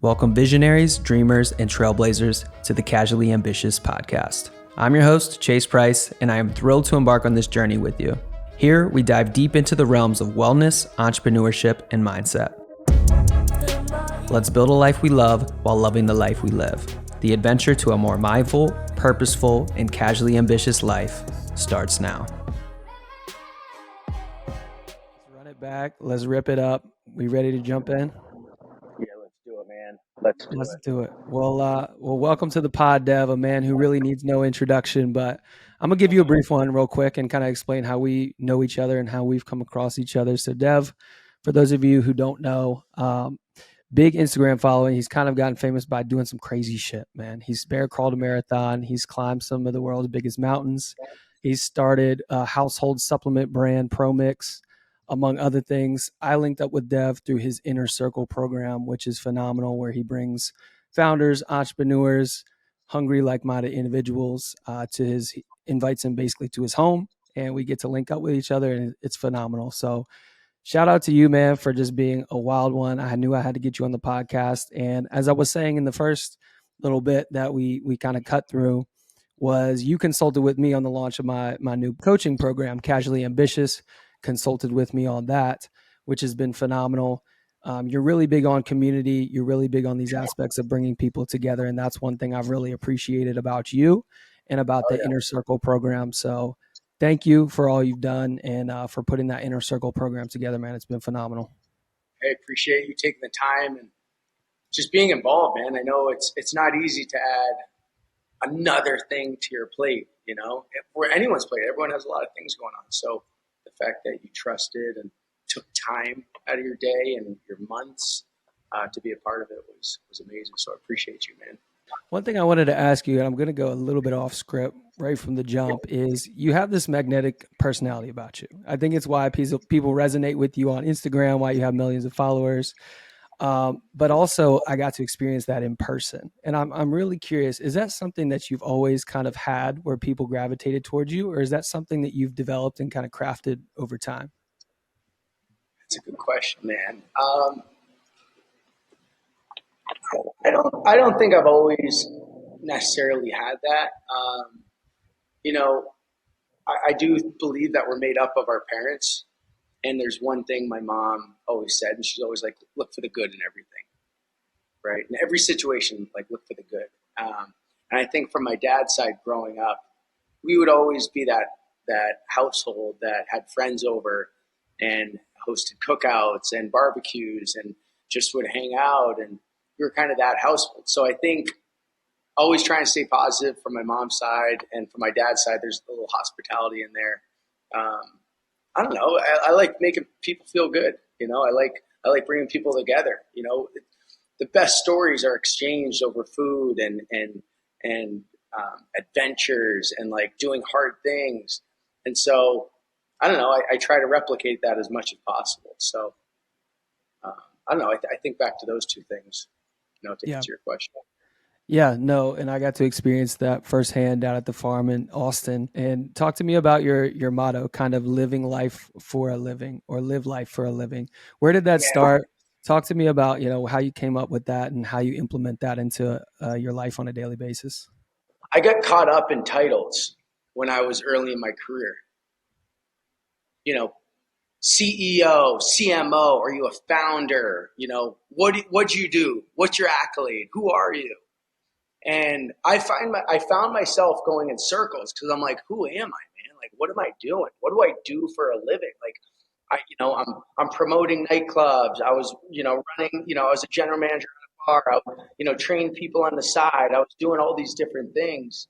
Welcome visionaries, dreamers, and trailblazers to the Casually Ambitious podcast. I'm your host, Chase Price, and I am thrilled to embark on this journey with you. Here, we dive deep into the realms of wellness, entrepreneurship, and mindset. Let's build a life we love while loving the life we live. The adventure to a more mindful, purposeful, and casually ambitious life starts now. Let's run it back. Let's rip it up. We ready to jump in? Let's do it. Well, welcome to the pod, Dev, a man who really needs no introduction, but I'm going to give you a brief one real quick and kind of explain how we know each other and how we've come across each other. So Dev, for those of you who don't know, big Instagram following. He's kind of gotten famous by doing some crazy shit, man. He's bear crawled a marathon. He's climbed some of the world's biggest mountains. He's started a household supplement brand, ProMix, among other things. I linked up with Dev through his Inner Circle program, which is phenomenal, where he brings founders, entrepreneurs, hungry, like-minded individuals invites them basically to his home, and we get to link up with each other, and it's phenomenal. So shout out to you, man, for just being a wild one. I knew I had to get you on the podcast. And as I was saying in the first little bit that we kind of cut through, was you consulted with me on the launch of my new coaching program, Casually Ambitious, consulted with me on that, which has been phenomenal. You're really big on community. You're really big on these aspects of bringing people together. And that's one thing I've really appreciated about you and about the Inner Circle program. So thank you for all you've done and for putting that Inner Circle program together, man. It's been phenomenal. I appreciate you taking the time and just being involved, man. I know it's not easy to add another thing to your plate, you know, or anyone's plate. Everyone has a lot of things going on. So the fact that you trusted and took time out of your day and your months to be a part of it was amazing. So I appreciate you, man. One thing I wanted to ask you, and I'm going to go a little bit off script right from the jump, is you have this magnetic personality about you. I think it's why people resonate with you on Instagram, why you have millions of followers. But also I got to experience that in person. And I'm really curious, is that something that you've always kind of had where people gravitated towards you, or is that something that you've developed and kind of crafted over time? That's a good question, man. I don't think I've always necessarily had that. You know, I do believe that we're made up of our parents. And there's one thing my mom always said, and she's always like, look for the good in everything, right? In every situation, like, look for the good. And I think from my dad's side growing up, we would always be that household that had friends over and hosted cookouts and barbecues and just would hang out, and we were kind of that household. So I think always trying to stay positive from my mom's side, and from my dad's side, there's a little hospitality in there. I don't know. I like making people feel good. You know, I like bringing people together. You know, the best stories are exchanged over food and adventures and like doing hard things. And so I don't know. I try to replicate that as much as possible. So I don't know. I think back to those two things, you know, to answer your question. Yeah, no, and I got to experience that firsthand down at the farm in Austin. And talk to me about your motto, kind of living life for a living, or live life for a living. Where did that start? Talk to me about, you know, how you came up with that and how you implement that into your life on a daily basis. I got caught up in titles when I was early in my career. You know, CEO, CMO, are you a founder? You know, what'd you do? What's your accolade? Who are you? And I found myself going in circles because I'm like, who am I, man? Like, what am I doing? What do I do for a living? Like, I'm promoting nightclubs. I was, running, I was a general manager at a bar. I would, train people on the side. I was doing all these different things,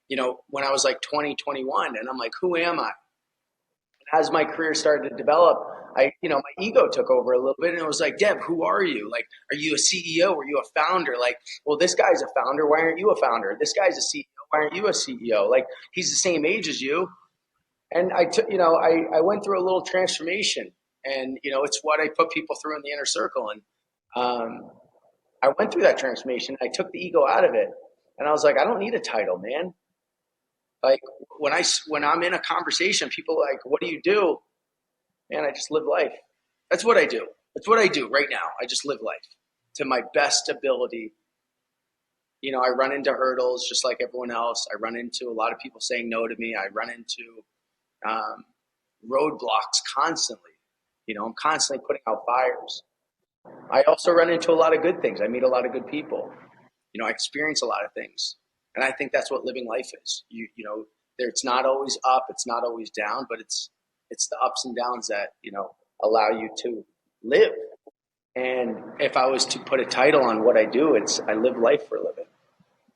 when I was like 20, 21. And I'm like, who am I? And as my career started to develop, my ego took over a little bit, and it was like, Deb, who are you? Like, are you a CEO? Are you a founder? Like, well, this guy's a founder. Why aren't you a founder? This guy's a CEO. Why aren't you a CEO? Like, he's the same age as you. And I took, I went through a little transformation, and, it's what I put people through in the Inner Circle. And I went through that transformation. I took the ego out of it, and I was like, I don't need a title, man. Like, when I'm in a conversation, people are like, what do you do? Man, I just live life. That's what I do. That's what I do right now. I just live life. to my best ability. I run into hurdles just like everyone else. I run into a lot of people saying no to me. I run into roadblocks constantly. I'm constantly putting out fires. I also run into a lot of good things. I meet a lot of good people. I experience a lot of things. And I think that's what living life is. It's not always up, it's not always down, but it's the ups and downs that, allow you to live. And if I was to put a title on what I do, it's I live life for a living.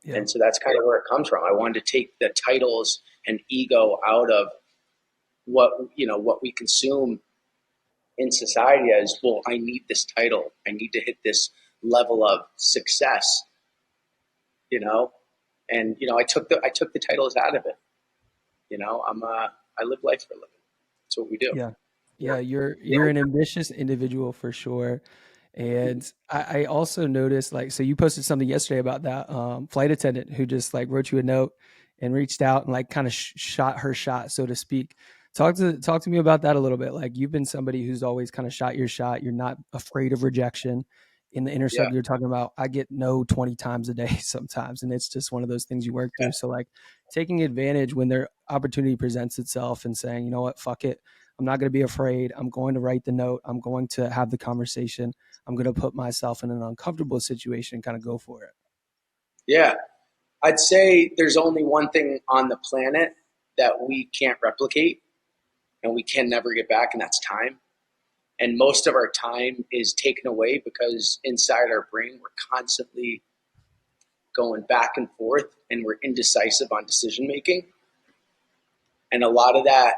Yeah. And so that's kind of where it comes from. I wanted to take the titles and ego out of what we consume in society as, well, I need this title. I need to hit this level of success, and, I took the titles out of it. I live life for a living. That's what we do. Yeah. Yeah. You're an ambitious individual for sure. And I also noticed, like, so you posted something yesterday about that flight attendant who just like wrote you a note and reached out and like kind of shot her shot, so to speak. Talk to me about that a little bit. Like, you've been somebody who's always kind of shot your shot. You're not afraid of rejection. In the inner circle, Yeah. you're talking about, I get no 20 times a day sometimes, and it's just one of those things you work through. So like taking advantage when their opportunity presents itself and saying, you know what, fuck it. I'm not going to be afraid. I'm going to write the note. I'm going to have the conversation. I'm going to put myself in an uncomfortable situation and kind of go for it. Yeah. I'd say there's only one thing on the planet that we can't replicate and we can never get back, and that's time. And most of our time is taken away because inside our brain, we're constantly going back and forth and we're indecisive on decision making. And a lot of that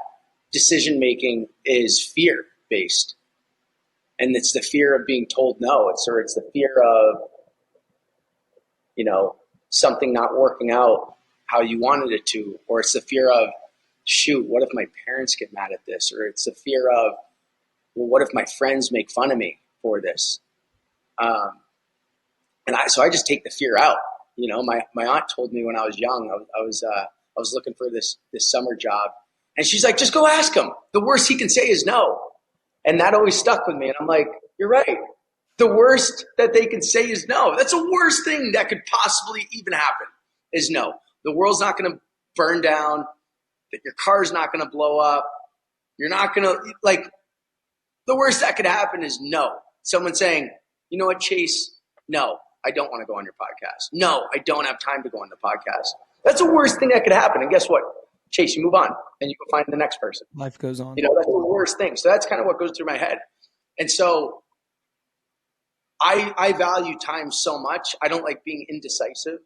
decision making is fear based. And it's the fear of being told no. It's the fear of, something not working out how you wanted it to, or it's the fear of, shoot, what if my parents get mad at this? Or it's the fear of, well, what if my friends make fun of me for this? So I just take the fear out. My aunt told me when I was young, I was looking for this summer job, and she's like, just go ask him. The worst he can say is no. And that always stuck with me. And I'm like, you're right. The worst that they can say is no. That's the worst thing that could possibly even happen is no. The world's not going to burn down. That your car's not going to blow up. You're not going to, the worst that could happen is no. Someone saying, you know what, Chase? No, I don't want to go on your podcast. No, I don't have time to go on the podcast. That's the worst thing that could happen. And guess what? Chase, you move on and you go find the next person. Life goes on. That's the worst thing. So that's kind of what goes through my head. And so I value time so much. I don't like being indecisive.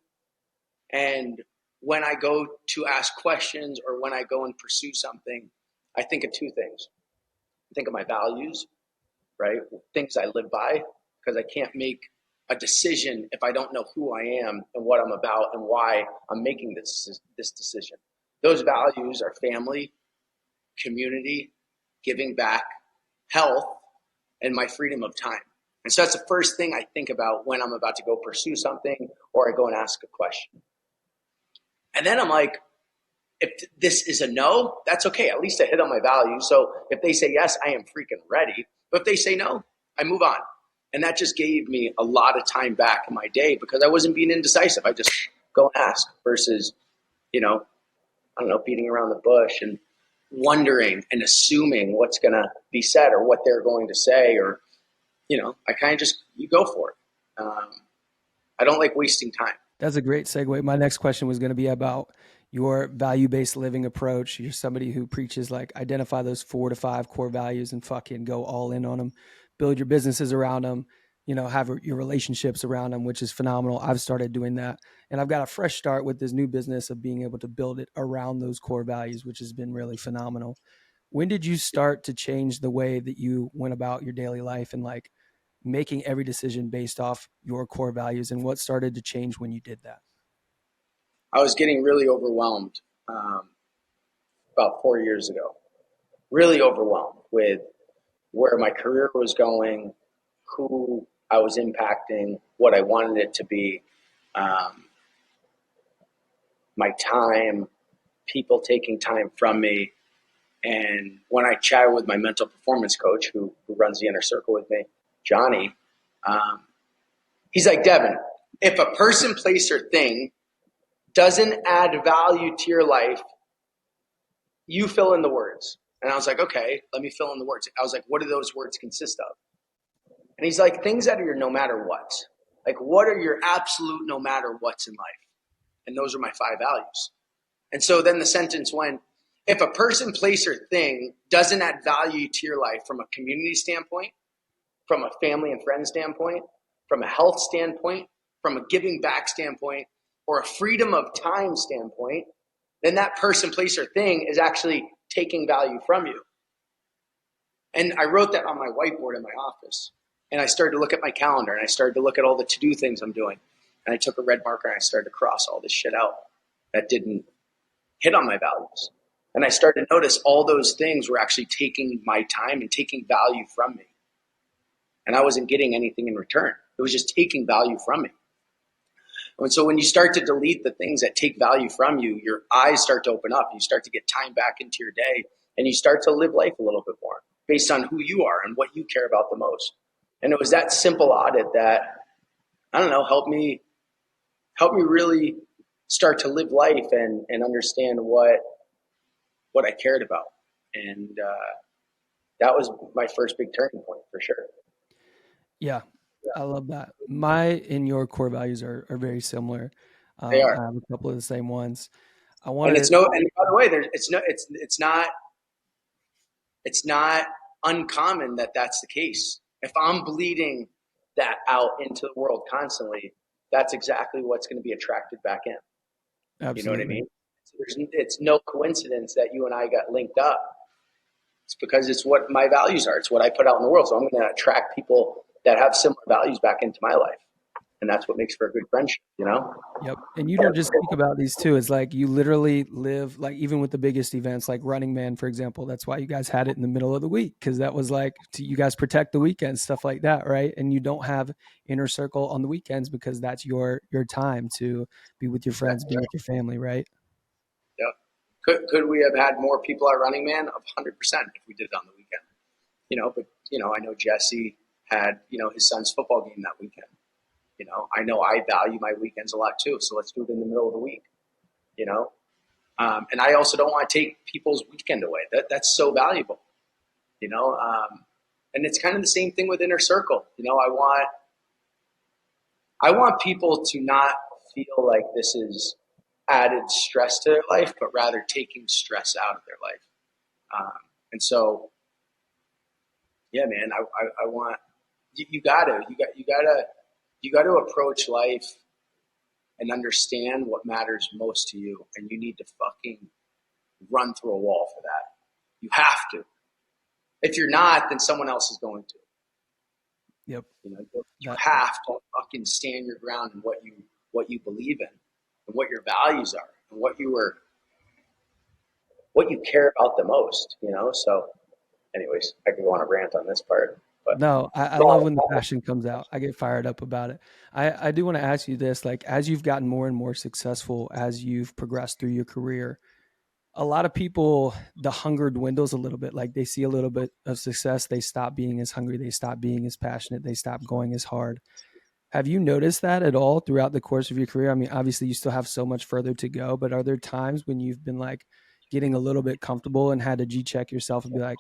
And when I go to ask questions or when I go and pursue something, I think of two things. I think of my values, right? Things I live by, because I can't make a decision if I don't know who I am and what I'm about and why I'm making this decision. Those values are family, community, giving back, health, and my freedom of time. And so that's the first thing I think about when I'm about to go pursue something or I go and ask a question. And then I'm like, if this is a no, that's okay. At least I hit on my values. So if they say yes, I am freaking ready. But if they say no, I move on. And that just gave me a lot of time back in my day because I wasn't being indecisive. I just go and ask versus, beating around the bush and wondering and assuming what's going to be said or what they're going to say. Or, I kind of you go for it. I don't like wasting time. That's a great segue. My next question was going to be about your value-based living approach. You're somebody who preaches like identify those 4 to 5 core values and fucking go all in on them, build your businesses around them, have your relationships around them, which is phenomenal. I've started doing that. And I've got a fresh start with this new business of being able to build it around those core values, which has been really phenomenal. When did you start to change the way that you went about your daily life and like making every decision based off your core values, and what started to change when you did that? I was getting really overwhelmed about 4 years ago, really overwhelmed with where my career was going, who I was impacting, what I wanted it to be, my time, people taking time from me. And when I chatted with my mental performance coach who runs the inner circle with me, Johnny, He's like, Devon, if a person, place, or thing doesn't add value to your life, you fill in the words. And I was like, okay, let me fill in the words. I was like, what do those words consist of? And he's like, things that are your no matter what. Like, what are your absolute no matter what's in life? And those are my 5 values. And so then the sentence went, if a person, place, or thing doesn't add value to your life from a community standpoint, from a family and friend standpoint, from a health standpoint, from a giving back standpoint, or a freedom of time standpoint, then that person, place, or thing is actually taking value from you. And I wrote that on my whiteboard in my office. And I started to look at my calendar, and I started to look at all the to-do things I'm doing. And I took a red marker and I started to cross all this shit out that didn't hit on my values. And I started to notice all those things were actually taking my time and taking value from me. And I wasn't getting anything in return. It was just taking value from me. And so when you start to delete the things that take value from you, your eyes start to open up. You start to get time back into your day, and you start to live life a little bit more based on who you are and what you care about the most. And it was that simple audit that, I don't know, helped me really start to live life and understand what I cared about. And that was my first big turning point for sure. Yeah, I love that. My and your core values are very similar. They I are. have a couple of the same ones. I And wanted and by the way, it's not uncommon that that's the case. If I'm bleeding that out into the world constantly, that's exactly what's going to be attracted back in. You know what I absolutely. mean? So it's no coincidence that you and I got linked up. It's because it's what my values are. It's what I put out in the world. So I'm going to attract people that have similar values back into my life. And that's what makes for a good friendship, you know? Yep. And you don't just speak about these too. It's like you literally live, like even with the biggest events like Running Man, for example. That's why you guys had it in the middle of the week, because that was like you guys protect the weekends, stuff like that, right? And you don't have inner circle on the weekends because that's your time to be with your friends, be with your family, right? Yep. Could we have had more people at Running Man? 100% if we did it on the weekend. But I know Jesse had, his son's football game that weekend. I know I value my weekends a lot too. So let's do it in the middle of the week, you know? And I also don't want to take people's weekend away. That's so valuable, you know? And it's kind of the same thing with Inner Circle. I want people to not feel like this is added stress to their life, but rather taking stress out of their life. And so, yeah, man, I want, you gotta approach life and understand what matters most to you. And you need to fucking run through a wall for that. You have to. If you're not, then someone else is going to. Yep. You have to fucking stand your ground in what you believe in and what your values are and what you care about the most, So anyways, I could go on a rant on this part. But No, I love when the passion comes out. I get fired up about it. I do want to ask you this, like as you've gotten more and more successful, as you've progressed through your career, a lot of people, the hunger dwindles a little bit. Like they see a little bit of success, they stop being as hungry, they stop being as passionate, they stop going as hard. Have you noticed that at all throughout the course of your career? I mean, obviously you still have so much further to go, but are there times when you've been like getting a little bit comfortable and had to G-check yourself and be like,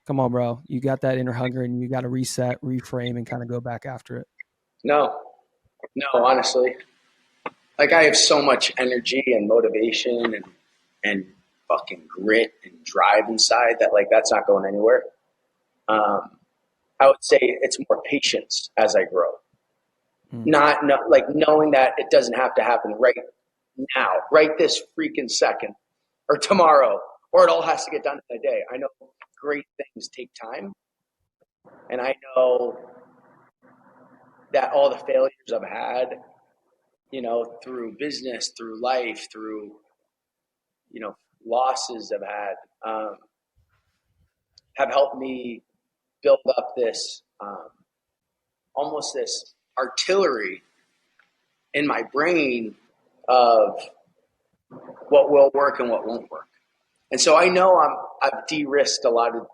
come on, bro, you got that inner hunger and you got to reset, reframe, and kind of go back after it? no, honestly, like I have so much energy and motivation and fucking grit and drive inside that like that's not going anywhere. I would say it's more patience as I grow. Mm. Not no, like knowing that it doesn't have to happen right now, right this freaking second, or tomorrow, or it all has to get done in a day. I know great things take time, and I know that all the failures I've had, through business, through life, through losses I've had, have helped me build up this almost this artillery in my brain of what will work and what won't work. And so I know I've de-risked a lot of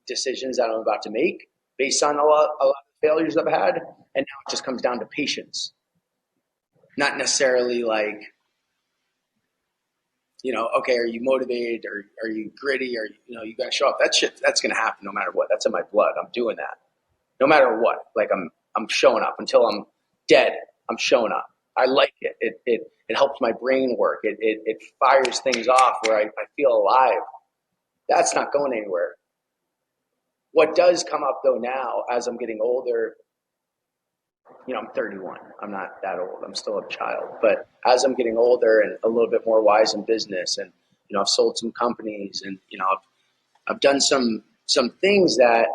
decisions that I'm about to make based on a lot of failures I've had. And now it just comes down to patience, not necessarily like, okay, are you motivated or are you gritty or, you got to show up. That shit, that's going to happen no matter what. That's in my blood. I'm doing that no matter what. Like I'm showing up until I'm dead. I'm showing up. I like it. It helps my brain work. It fires things off where I feel alive. That's not going anywhere. What does come up though now as I'm getting older, I'm 31. I'm not that old. I'm still a child. But as I'm getting older and a little bit more wise in business, and I've sold some companies, and I've done some things that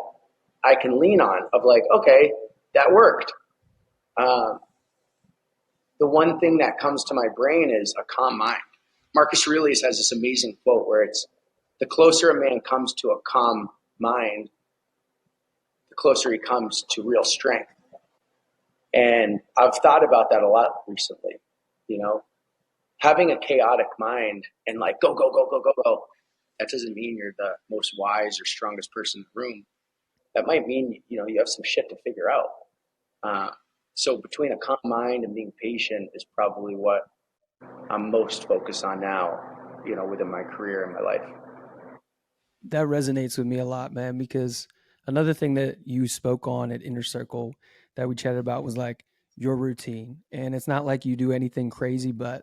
I can lean on. Of like, okay, that worked. The one thing that comes to my brain is a calm mind. Marcus Aurelius has this amazing quote where it's, the closer a man comes to a calm mind, the closer he comes to real strength. And I've thought about that a lot recently, having a chaotic mind and like, go, go, go, go, go, go. That doesn't mean you're the most wise or strongest person in the room. That might mean, you have some shit to figure out. So between a calm mind and being patient is probably what I'm most focused on now, within my career and my life. That resonates with me a lot, man, because another thing that you spoke on at Inner Circle that we chatted about was like your routine. And it's not like you do anything crazy, but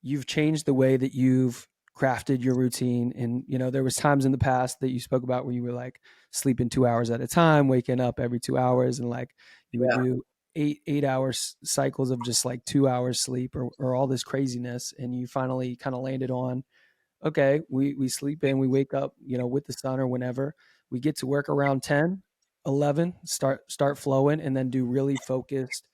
you've changed the way that you've crafted your routine. And, there was times in the past that you spoke about where you were like sleeping 2 hours at a time, waking up every 2 hours, and like you would Yeah. do eight hours cycles of just like 2 hours sleep or all this craziness. And you finally kind of landed on, okay, we sleep in, we wake up, with the sun or whenever. We get to work around 10, 11, start flowing, and then do really focused,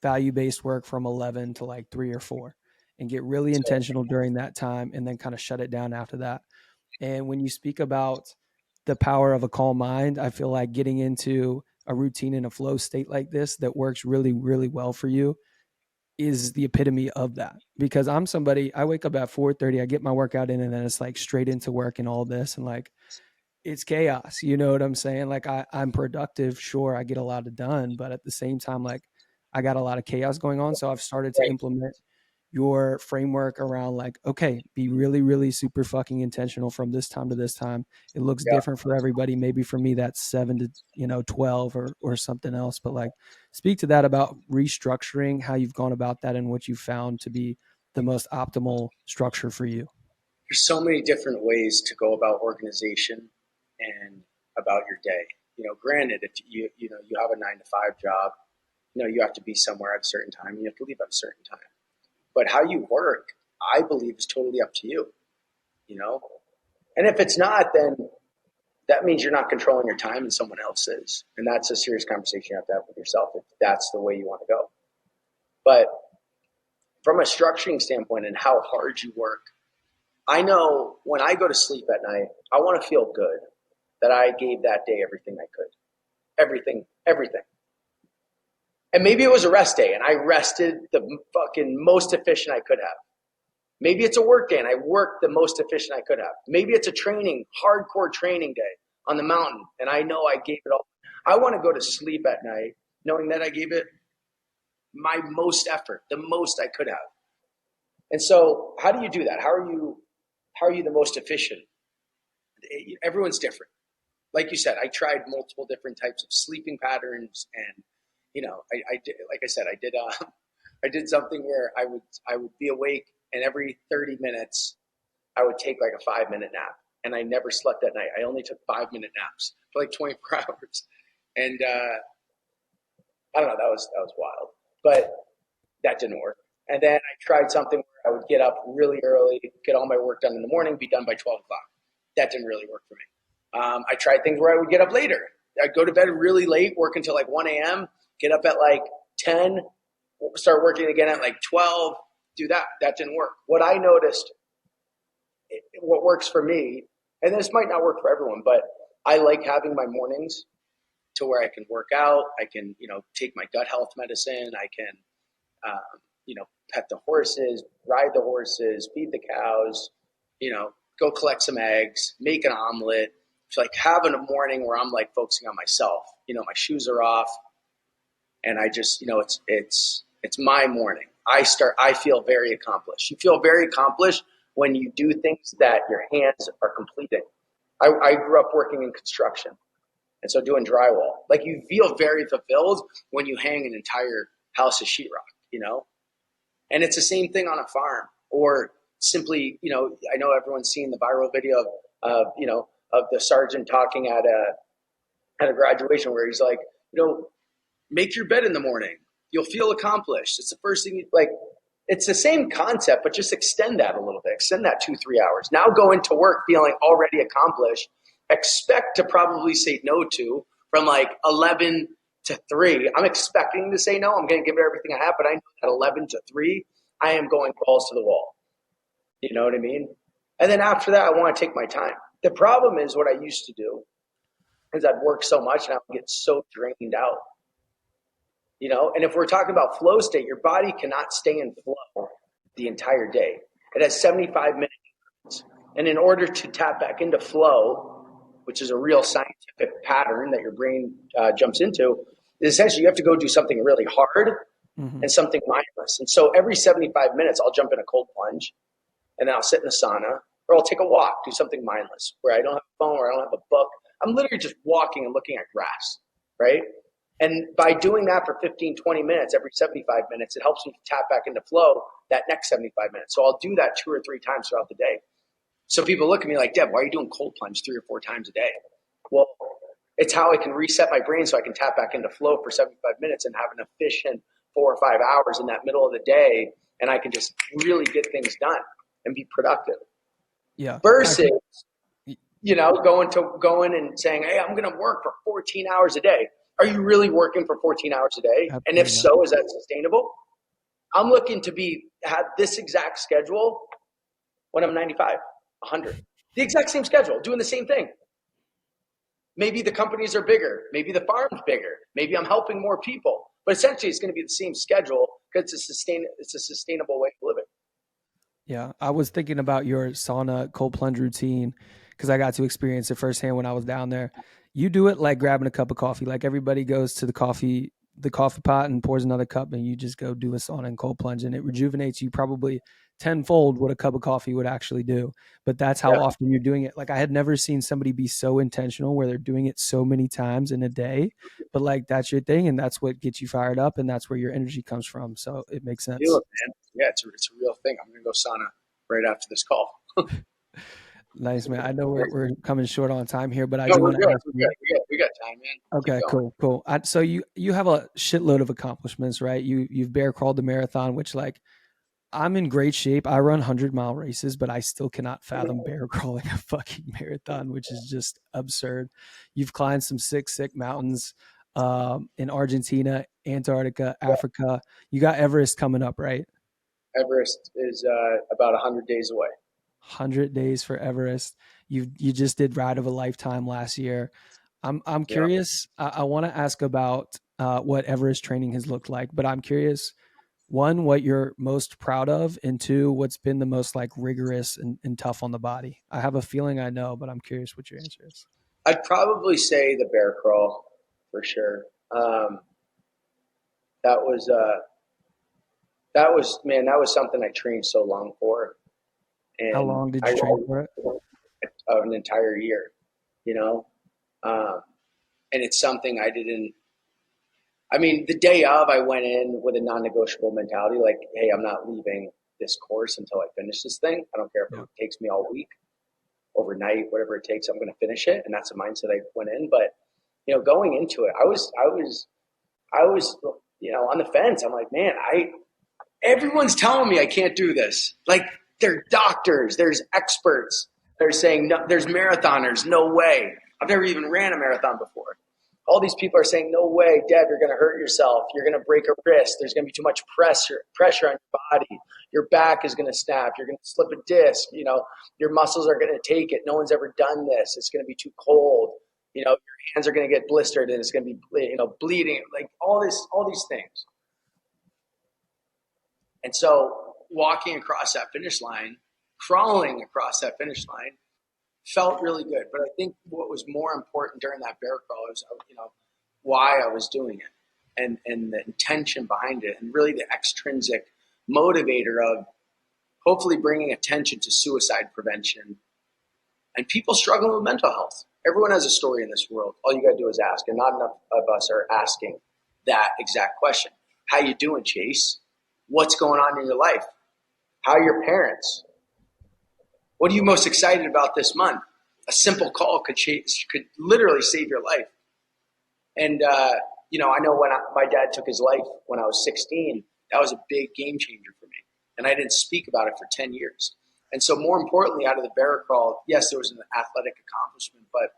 value-based work from 11 to like 3 or 4 and get really So, intentional during that time and then kind of shut it down after that. And when you speak about the power of a calm mind, I feel like getting into a routine in a flow state like this that works really, really well for you is the epitome of that, because I'm somebody, I wake up at 4:30, I get my workout in, and then it's like straight into work and all this, and like it's chaos. You know what I'm saying? Like I'm productive, sure, I get a lot of done, but at the same time, like I got a lot of chaos going on. So I've started to right, implement your framework around like, okay, be really, really super fucking intentional from this time to this time. It looks yeah. different for everybody. Maybe for me that's 7 to 12 or something else. But like speak to that about restructuring, how you've gone about that and what you found to be the most optimal structure for you. There's so many different ways to go about organization and about your day. Granted, if you have a 9 to 5 job, you have to be somewhere at a certain time. You have to leave at a certain time. But how you work, I believe, is totally up to you. And if it's not, then that means you're not controlling your time and someone else is. And that's a serious conversation you have to have with yourself if that's the way you want to go. But from a structuring standpoint and how hard you work, I know when I go to sleep at night, I want to feel good that I gave that day everything I could. Everything, everything. And maybe it was a rest day and I rested the fucking most efficient I could have. Maybe it's a work day and I worked the most efficient I could have. Maybe it's a hardcore training day on the mountain and I know I gave it all. I want to go to sleep at night knowing that I gave it my most effort, the most I could have. And so how do you do that? How are you the most efficient? Everyone's different. Like you said, I tried multiple different types of sleeping patterns, and I did, like I said, I did something where I would be awake, and every 30 minutes I would take like a 5-minute nap, and I never slept that night. I only took 5-minute naps for like 24 hours, and I don't know, that was wild, but that didn't work. And then I tried something where I would get up really early, get all my work done in the morning, be done by 12 o'clock. That didn't really work for me. I tried things where I would get up later. I'd go to bed really late, work until like 1 a.m., get up at like 10, start working again at like 12, do that. That didn't work. What I noticed, what works for me, and this might not work for everyone, but I like having my mornings to where I can work out. I can, take my gut health medicine. I can, pet the horses, ride the horses, feed the cows, go collect some eggs, make an omelet. So like having a morning where I'm like focusing on myself, my shoes are off. And I just, it's my morning. I feel very accomplished. You feel very accomplished when you do things that your hands are completing. I grew up working in construction. And so doing drywall, like you feel very fulfilled when you hang an entire house of sheetrock. And it's the same thing on a farm or simply, I know everyone's seen the viral video of the sergeant talking at a graduation where he's like, make your bed in the morning. You'll feel accomplished. It's the first thing it's the same concept, but just extend that a little bit. Extend that 2-3 hours. Now go into work feeling already accomplished. Expect to probably say no to from like 11 to 3. I'm expecting to say no. I'm going to give it everything I have, but I know at 11 to 3, I am going balls to the wall. You know what I mean? And then after that, I want to take my time. The problem is what I used to do is I'd work so much and I would get so drained out. And if we're talking about flow state, your body cannot stay in flow the entire day. It has 75 minutes. And in order to tap back into flow, which is a real scientific pattern that your brain jumps into, is essentially you have to go do something really hard and something mindless. And so every 75 minutes, I'll jump in a cold plunge, and then I'll sit in the sauna, or I'll take a walk, do something mindless, where I don't have a phone, or I don't have a book. I'm literally just walking and looking at grass, right? And by doing that for 15, 20 minutes, every 75 minutes, it helps me tap back into flow that next 75 minutes. So I'll do that 2 or 3 times throughout the day. So people look at me like, Deb, why are you doing cold plunge 3 or 4 times a day? Well, it's how I can reset my brain so I can tap back into flow for 75 minutes and have an efficient 4 or 5 hours in that middle of the day. And I can just really get things done and be productive. Yeah. Versus, going and saying, hey, I'm going to work for 14 hours a day. Are you really working for 14 hours a day? Absolutely and if not. so, is that sustainable? I'm looking to have this exact schedule when I'm 95, 100. The exact same schedule, doing the same thing. Maybe the companies are bigger. Maybe the farm's bigger. Maybe I'm helping more people. But essentially, it's going to be the same schedule because it's a sustainable way of living. Yeah, I was thinking about your sauna cold plunge routine because I got to experience it firsthand when I was down there. You do it like grabbing a cup of coffee. Like everybody goes to the coffee pot and pours another cup, and you just go do a sauna and cold plunge, and it rejuvenates you probably tenfold what a cup of coffee would actually do. But that's how often you're doing it. Like I had never seen somebody be so intentional where they're doing it so many times in a day, but like that's your thing, and that's what gets you fired up, and that's where your energy comes from. So it makes sense. Feel it, man. Yeah, it's a real thing. I'm going to go sauna right after this call. Nice, man. I know we're coming short on time here, but I No, do we're want good. to ask you. We got time, man. Okay, cool. So you have a shitload of accomplishments, right? You've bear crawled the marathon, which like I'm in great shape. I run 100-mile races, but I still cannot fathom bear crawling a fucking marathon, which is just absurd. You've climbed some sick mountains in Argentina, Antarctica, Africa. You got Everest coming up, right? Everest is about 100 days away. 100 days for Everest. You just did Ride of a Lifetime last year. I'm curious. I want to ask about what Everest training has looked like, but I'm curious, one, what you're most proud of, and two, what's been the most like rigorous and tough on the body. I have a feeling I know, but I'm curious what your answer is. I'd probably say the bear crawl for sure. That was something I trained so long for. And How long did you train for it? An entire year, and it's something I didn't. I mean, the day of, I went in with a non-negotiable mentality, like, hey, I'm not leaving this course until I finish this thing. I don't care if it takes me all week, overnight, whatever it takes, I'm going to finish it. And that's the mindset I went in. But, going into it, I was, on the fence. I'm like, man, everyone's telling me I can't do this. Like, there are doctors, there's experts. They're saying, no, there's marathoners, no way. I've never even ran a marathon before. All these people are saying, no way, Deb, you're going to hurt yourself. You're going to break a wrist. There's going to be too much pressure on your body. Your back is going to snap. You're going to slip a disc. Your muscles are going to take it. No one's ever done this. It's going to be too cold. Your hands are going to get blistered and it's going to be, bleeding. Like all these things. And so walking across that finish line, crawling across that finish line, felt really good. But I think what was more important during that bear crawl is, why I was doing it. and the intention behind it, and really the extrinsic motivator of hopefully bringing attention to suicide prevention and people struggling with mental health. Everyone has a story in this world. All you got to do is ask, and not enough of us are asking that exact question. How you doing, Chase? What's going on in your life? How are your parents? What are you most excited about this month? A simple call could literally save your life. And, I know when my dad took his life when I was 16, that was a big game changer for me. And I didn't speak about it for 10 years. And so more importantly, out of the bear crawl, yes, there was an athletic accomplishment, but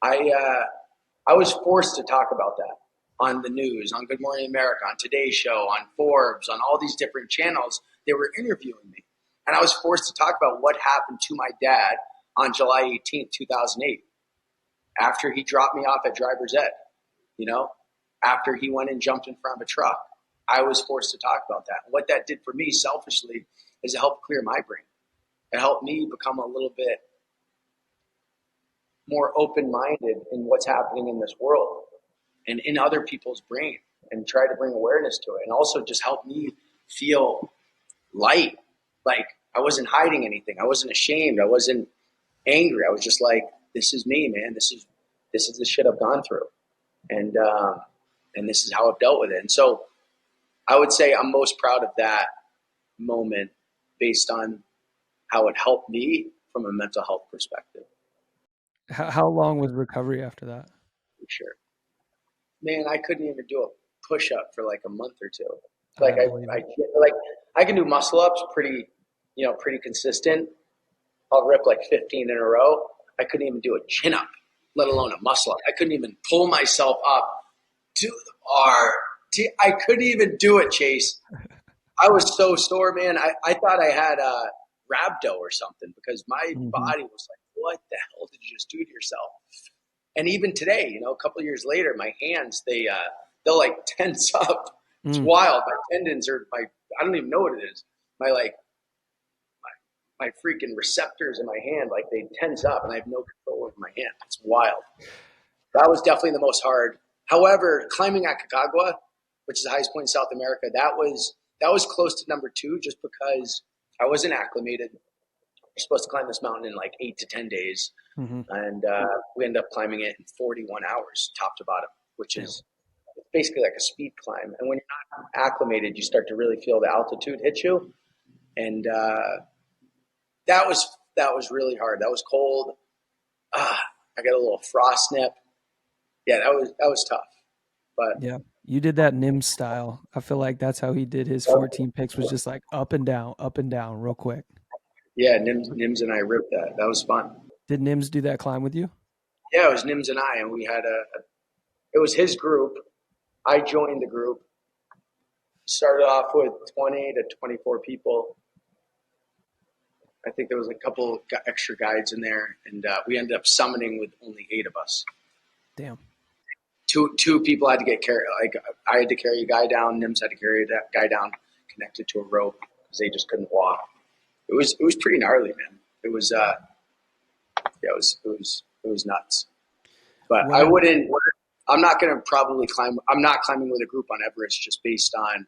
I was forced to talk about that on the news, on Good Morning America, on Today's Show, on Forbes, on all these different channels. They were interviewing me. And I was forced to talk about what happened to my dad on July 18th, 2008, after he dropped me off at driver's ed, after he went and jumped in front of a truck. I was forced to talk about that. And what that did for me selfishly is it helped clear my brain. It helped me become a little bit more open-minded in what's happening in this world and in other people's brain, and try to bring awareness to it. And also just help me feel light. Like I wasn't hiding anything. I wasn't ashamed. I wasn't angry. I was just like, this is me, man. This is the shit I've gone through. And this is how I've dealt with it. And so I would say I'm most proud of that moment based on how it helped me from a mental health perspective. How long was recovery after that? For sure. Man, I couldn't even do a push-up for like a month or two. I can do muscle ups pretty consistent. I'll rip like 15 in a row. I couldn't even do a chin up, let alone a muscle up. I couldn't even pull myself up to the bar. I couldn't even do it, Chase. I was so sore, man. I thought I had rhabdo or something because my body was like, what the hell did you just do to yourself? And even today, a couple of years later, my hands, they'll like tense up. It's wild. My tendons I don't even know what it is. My freaking receptors in my hand, like they tense up and I have no control over my hand. It's wild. That was definitely the most hard. However, climbing Aconcagua, which is the highest point in South America, that was close to number 2 just because I wasn't acclimated. You're supposed to climb this mountain in like 8 to 10 days. And we ended up climbing it in 41 hours, top to bottom, which is basically like a speed climb. And when you're not acclimated, you start to really feel the altitude hit you. And that was really hard. That was cold. I got a little frost nip. Yeah, that was tough. But yeah, you did that Nims style. I feel like that's how he did his 14 picks, was just like up and down, real quick. Yeah, Nims and I ripped that. That was fun. Did Nims do that climb with you? Yeah, it was Nims and I, and we had it was his group. I joined the group. Started off with 20 to 24 people. I think there was a couple extra guides in there, and we ended up summiting with only 8 of us. Damn. Two people had to get carried. Like I had to carry a guy down. Nims had to carry that guy down, connected to a rope because they just couldn't walk. It was pretty gnarly, man. It was it was nuts. But wow. I'm not going to probably climb. I'm not climbing with a group on Everest just based on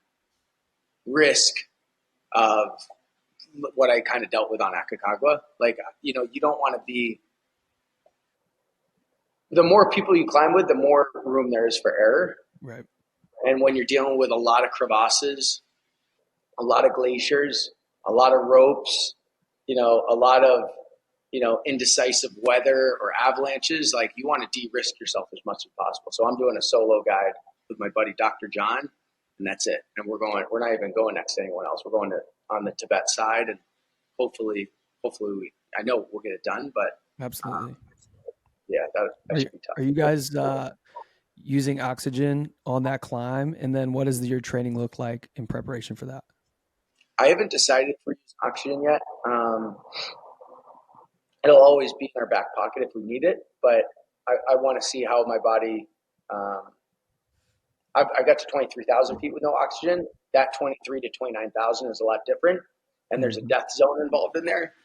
risk of what I kind of dealt with on Aconcagua. Like, you don't want to be. The more people you climb with, the more room there is for error. Right. And when you're dealing with a lot of crevasses, a lot of glaciers, a lot of ropes, a lot of, indecisive weather or avalanches, like you want to de-risk yourself as much as possible. So I'm doing a solo guide with my buddy, Dr. John, and that's it. And we're not even going next to anyone else. We're going on the Tibet side, and hopefully I know we'll get it done, but absolutely. Yeah, that should be tough. Are you guys using oxygen on that climb? And then what does your training look like in preparation for that? I haven't decided if we're using oxygen yet. It'll always be in our back pocket if we need it, but I want to see how my body I got to 23,000 feet with no oxygen. That 23 to 29,000 is a lot different, and there's a death zone involved in there.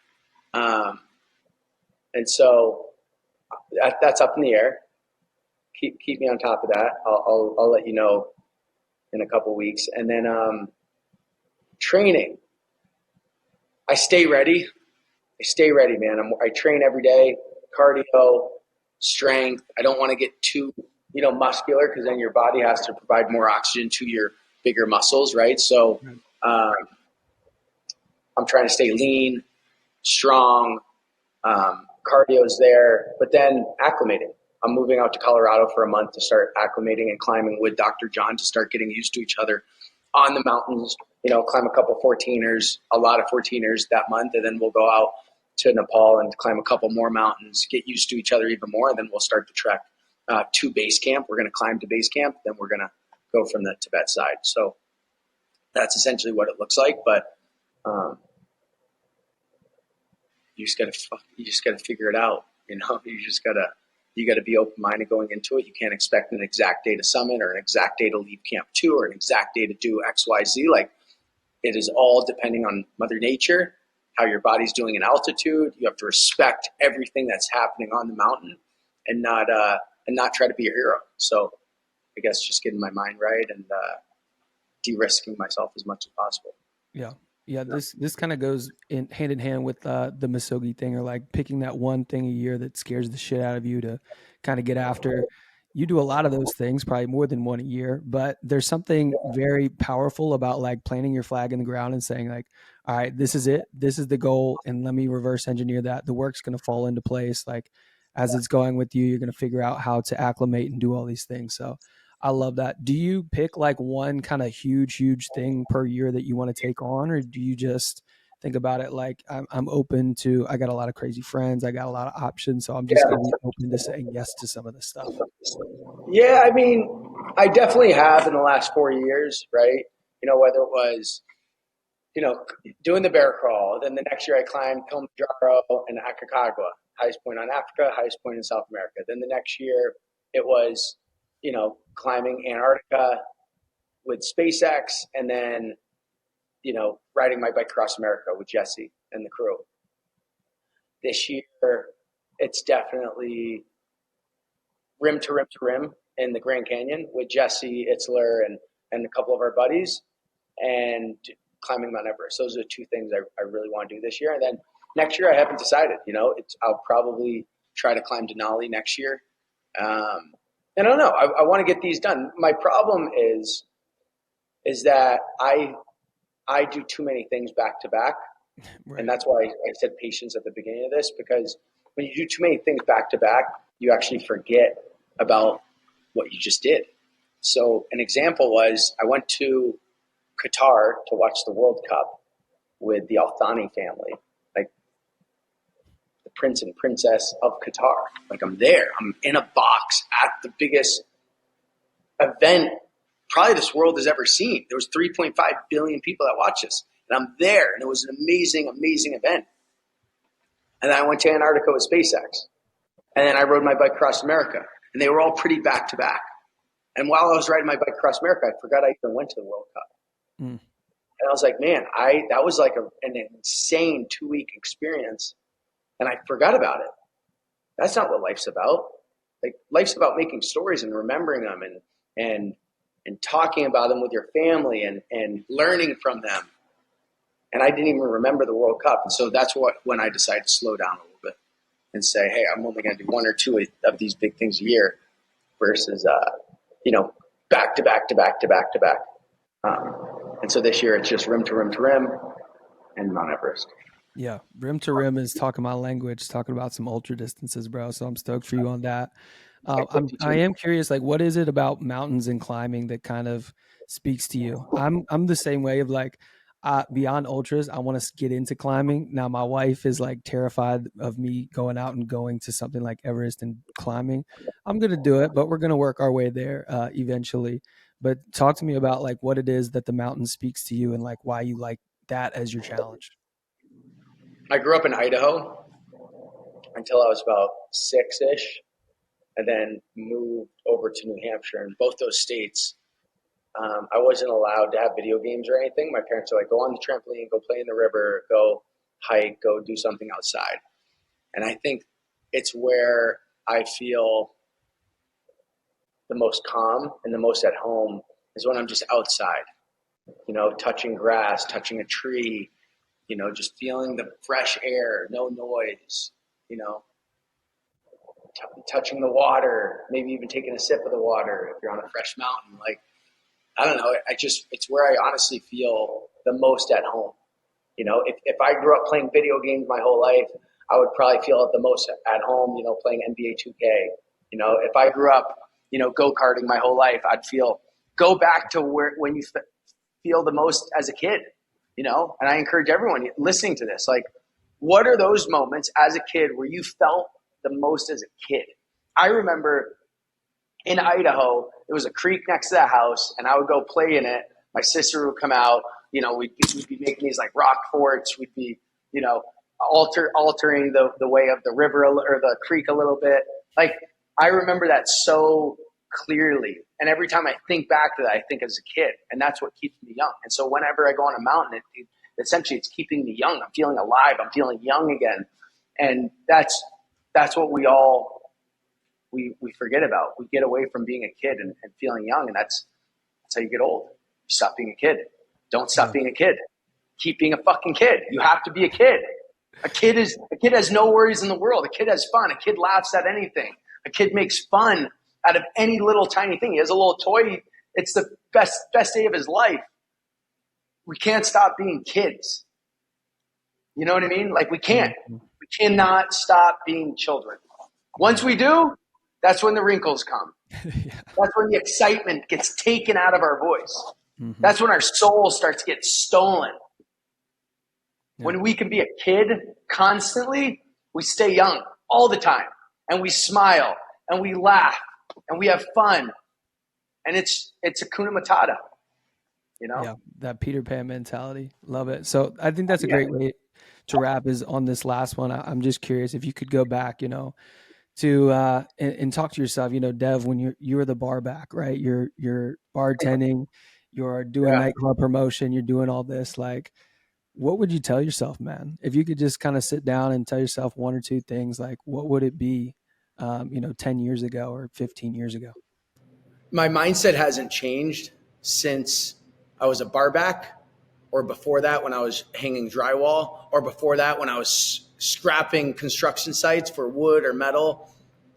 And so that's up in the air. keep me on top of that. I'll let you know in a couple weeks. And then training. I stay ready. Man. I train every day, cardio, strength. I don't want to get too, muscular, because then your body has to provide more oxygen to your bigger muscles, right? So um, I'm trying to stay lean, strong. Cardio's there, but then acclimating. I'm moving out to Colorado for a month to start acclimating and climbing with Dr. John to start getting used to each other on the mountains. Climb a couple 14ers, a lot of 14ers that month, and then we'll go out to Nepal and climb a couple more mountains, get used to each other even more, and then we'll start the trek to base camp. We're going to climb to base camp, then we're going to go from the Tibet side. So that's essentially what it looks like, but you just gotta figure it out. You gotta be open minded going into it. You can't expect an exact day to summit or an exact day to leave camp 2 or an exact day to do XYZ. Like, it is all depending on Mother Nature, how your body's doing in altitude. You have to respect everything that's happening on the mountain and not try to be a hero. So I guess just getting my mind right and de-risking myself as much as possible. Yeah. Yeah, this kind of goes hand in hand with the Misogi thing, or like picking that one thing a year that scares the shit out of you to kind of get after. You do a lot of those things, probably more than one a year, but there's something very powerful about like planting your flag in the ground and saying like, all right, this is it. This is the goal. And let me reverse engineer that. The work's going to fall into place. Like, as it's going with you, you're going to figure out how to acclimate and do all these things. So I love that. Do you pick like one kind of huge thing per year that you want to take on, or do you just think about it like I'm open to? I got a lot of crazy friends. I got a lot of options, so I'm just going to be open to saying yes to some of this stuff. Yeah, I mean, I definitely have in the last 4 years, right? Whether it was, doing the bear crawl, then the next year I climbed Kilimanjaro and Aconcagua, highest point on Africa, highest point in South America. Then the next year it was, climbing Antarctica with SpaceX, and then, riding my bike across America with Jesse and the crew. This year, it's definitely rim to rim to rim in the Grand Canyon with Jesse Itzler and a couple of our buddies, and climbing Mount Everest. Those are the two things I really want to do this year. And then next year, I haven't decided. I'll probably try to climb Denali next year. And I don't know. I want to get these done. My problem is that I do too many things back to back. Right. And that's why I said patience at the beginning of this, because when you do too many things back to back, you actually forget about what you just did. So an example was I went to Qatar to watch the World Cup with the Al Thani family, like the prince and princess of Qatar. Like, I'm there. I'm in a box at the biggest event probably this world has ever seen. There was 3.5 billion people that watched this. And I'm there, and it was an amazing, amazing event. And then I went to Antarctica with SpaceX. And then I rode my bike across America. And they were all pretty back to back. And while I was riding my bike across America, I forgot I even went to the World Cup. Mm. And I was like, man, that was like an insane 2-week experience. And I forgot about it. That's not what life's about. Like, life's about making stories and remembering them and talking about them with your family and learning from them. And I didn't even remember the World Cup. And so that's when I decided to slow down a little bit and say, hey, I'm only going to do 1 or 2 of these big things a year versus, back to back to back to back to back. And so this year it's just rim to rim to rim and Mount Everest. Yeah, rim to rim is talking my language, talking about some ultra distances, bro. So I'm stoked for you on that. I am curious, like, what is it about mountains and climbing that kind of speaks to you? I'm the same way of like, beyond ultras, I want to get into climbing. Now, my wife is like terrified of me going out and going to something like Everest and climbing. I'm going to do it, but we're going to work our way there eventually. But talk to me about like what it is that the mountain speaks to you and like why you like that as your challenge. I grew up in Idaho until I was about 6-ish, and then moved over to New Hampshire. In both those states, I wasn't allowed to have video games or anything. My parents were like, go on the trampoline, go play in the river, go hike, go do something outside. And I think it's where I feel the most calm and the most at home is when I'm just outside, touching grass, touching a tree, just feeling the fresh air, no noise, you know, touching the water, maybe even taking a sip of the water if you're on a fresh mountain. Like, I don't know. It's where I honestly feel the most at home. If I grew up playing video games my whole life, I would probably feel the most at home, playing NBA 2K. If I grew up, go-karting my whole life, go back to when you feel the most as a kid, and I encourage everyone listening to this, like, what are those moments as a kid where you felt the most as a kid? I remember in Idaho, there was a creek next to the house, and I would go play in it. My sister would come out. We'd be making these like rock forts. We'd be, altering the way of the river or the creek a little bit. Like, I remember that so clearly. And every time I think back to that, I think as a kid, and that's what keeps me young. And so whenever I go on a mountain, essentially it's keeping me young. I'm feeling alive. I'm feeling young again. And that's what we forget about. We get away from being a kid and feeling young, and that's how you get old. You stop being a kid. Don't stop being a kid. Keep being a fucking kid. You have to be a kid. A kid has no worries in the world. A kid has fun. A kid laughs at anything. A kid makes fun out of any little tiny thing. He has a little toy. It's the best day of his life. We can't stop being kids. You know what I mean? Like, we can't. We cannot stop being children. Once we do, that's when the wrinkles come. Yeah. That's when the excitement gets taken out of our voice. Mm-hmm. That's when our soul starts to get stolen. Yeah. When we can be a kid constantly, we stay young all the time. And we smile and we laugh and we have fun. And it's Hakuna Matata. Yeah, that Peter Pan mentality. Love it. So I think that's a great way to wrap is on this last one. I'm just curious if you could go back, to and talk to yourself, Dev, when you're the bar back, right? You're bartending, you're doing nightclub promotion, you're doing all this. Like, what would you tell yourself, man? If you could just kind of sit down and tell yourself one or two things, like, what would it be, 10 years ago or 15 years ago? My mindset hasn't changed since I was a bar back, or before that when I was hanging drywall, or before that when I was scrapping construction sites for wood or metal,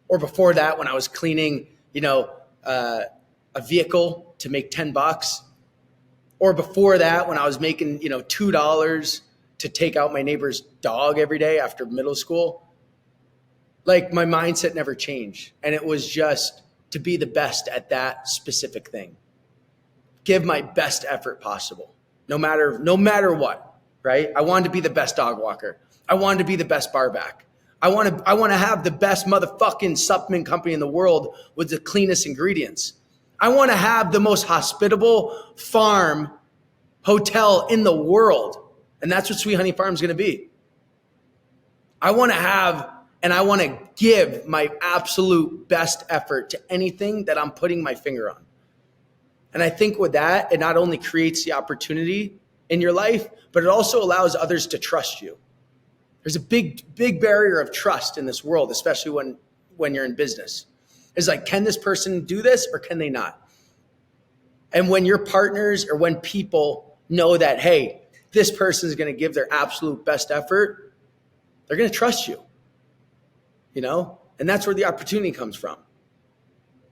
or before that when I was cleaning, a vehicle to make $10, or before that when I was making, $2 to take out my neighbor's dog every day after middle school. Like, my mindset never changed. And it was just to be the best at that specific thing. Give my best effort possible, no matter what, right? I wanted to be the best dog walker. I wanted to be the best bar back. I want to have the best motherfucking supplement company in the world with the cleanest ingredients. I want to have the most hospitable farm hotel in the world. And that's what Sweet Honey Farm is going to be. I want to give my absolute best effort to anything that I'm putting my finger on. And I think with that, it not only creates the opportunity in your life, but it also allows others to trust you. There's a big barrier of trust in this world, especially when you're in business. It's like, can this person do this or can they not? And when your partners or when people know that, hey, this person is going to give their absolute best effort, they're going to trust you, and that's where the opportunity comes from.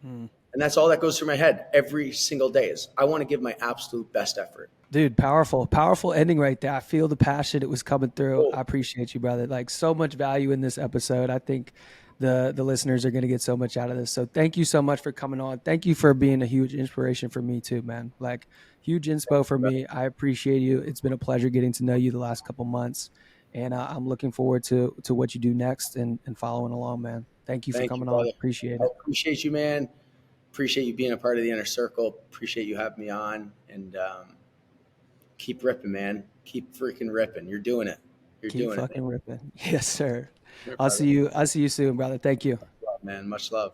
And that's all that goes through my head every single day is I want to give my absolute best effort. Dude, powerful ending right there. I feel the passion. It was coming through. Cool. I appreciate you, brother. Like, so much value in this episode. I think the listeners are going to get so much out of this. So thank you so much for coming on. Thank you for being a huge inspiration for me too, man. Like, huge inspo for me. I appreciate you. It's been a pleasure getting to know you the last couple months. And I'm looking forward to what you do next and following along, man. Thank you for coming on. Appreciate it. I appreciate you, man. Appreciate you being a part of the inner circle. Appreciate you having me on, and keep ripping, man. Keep freaking ripping. You're doing it. Keep fucking ripping. Yes, sir. I'll see you soon, brother. Thank you. Man, much love.